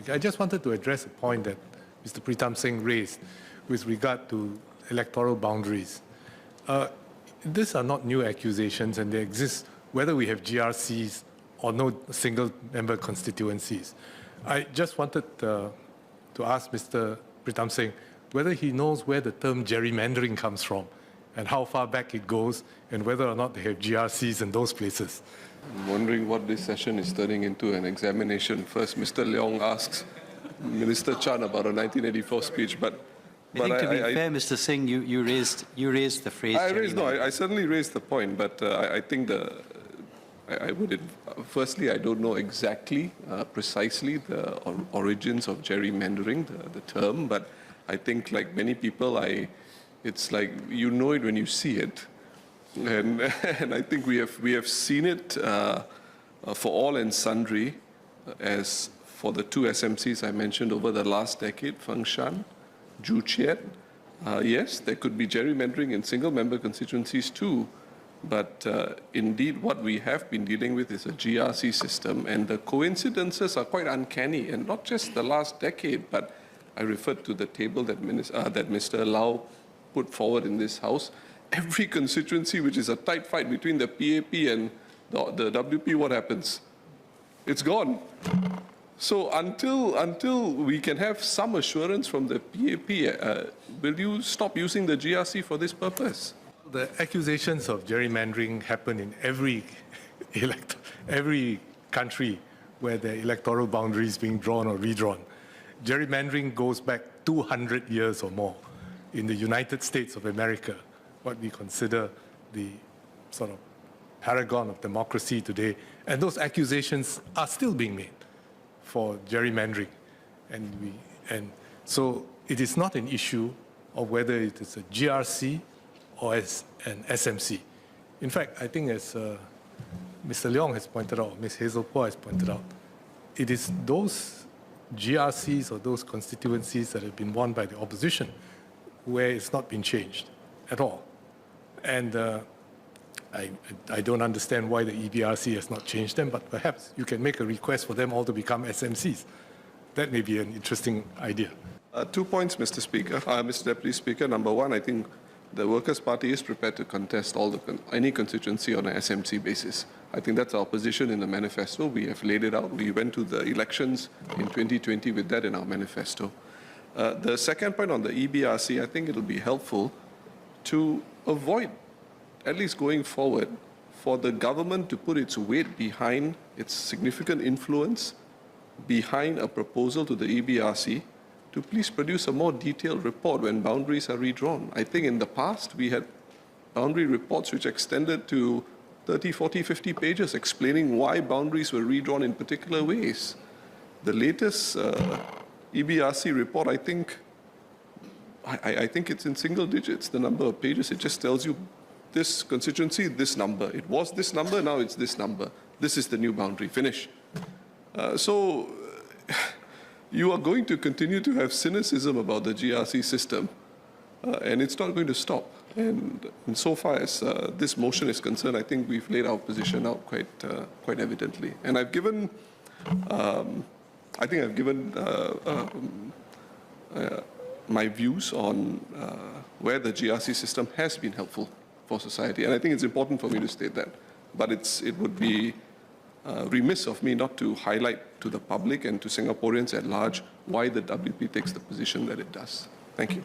I just wanted to address a point that Mr. Pritam Singh raised with regard to electoral boundaries. These are not new accusations, and they exist whether we have GRCs or no single-member constituencies. I just wanted to ask Mr. Pritam Singh whether he knows where the term gerrymandering comes from and how far back it goes, and whether or not they have GRCs in those places. I'm wondering what this session is turning into an examination. First, Mr. Leong asks Minister Chan about a 1984 speech, but I think to be fair, Mr. Singh, you raised the phrase. I certainly raised the point, but I think firstly, I don't know exactly, precisely the origins of gerrymandering, the term, but I think, like many people, it's like you know it when you see it, and I think we have seen it for all and sundry, as for the two SMCs I mentioned over the last decade, Feng Shan, Ju Chiat. Yes, there could be gerrymandering in single-member constituencies too, but indeed what we have been dealing with is a GRC system, and the coincidences are quite uncanny, and not just the last decade, but I referred to the table that Mr. Lau put forward in this House. Every constituency which is a tight fight between the PAP and the WP, what happens? It's gone. So until we can have some assurance from the PAP, will you stop using the GRC for this purpose? The accusations of gerrymandering happen in every country where the electoral boundary is being drawn or redrawn. Gerrymandering goes back 200 years or more. In the United States of America, what we consider the sort of paragon of democracy today, and those accusations are still being made for gerrymandering. And so it is not an issue of whether it is a GRC or as an SMC. In fact, I think as Mr. Leong has pointed out, Ms. Hazel Poor has pointed out, it is those GRCs or those constituencies that have been won by the opposition where it's not been changed at all. And I don't understand why the EBRC has not changed them, but perhaps you can make a request for them all to become SMCs. That may be an interesting idea. 2 points, Mr. Speaker. Mr. Deputy Speaker. Number one, I think the Workers' Party is prepared to contest any constituency on an SMC basis. I think that's our position in the manifesto. We have laid it out. We went to the elections in 2020 with that in our manifesto. The second point on the EBRC, I think it will be helpful to avoid, at least going forward, for the government to put its weight behind its significant influence behind a proposal to the EBRC to please produce a more detailed report when boundaries are redrawn. I think in the past we had boundary reports which extended to 30, 40, 50 pages explaining why boundaries were redrawn in particular ways. The latest EBRC report, I think it's in single digits, the number of pages. It just tells you this constituency, this number. It was this number, now it's this number. This is the new boundary, finish. So you are going to continue to have cynicism about the GRC system, and it's not going to stop. And so far as this motion is concerned, I think we've laid our position out quite evidently. And I've given, my views on where the GRC system has been helpful for society. And I think it's important for me to state that. But it would be remiss of me not to highlight to the public and to Singaporeans at large why the WP takes the position that it does. Thank you.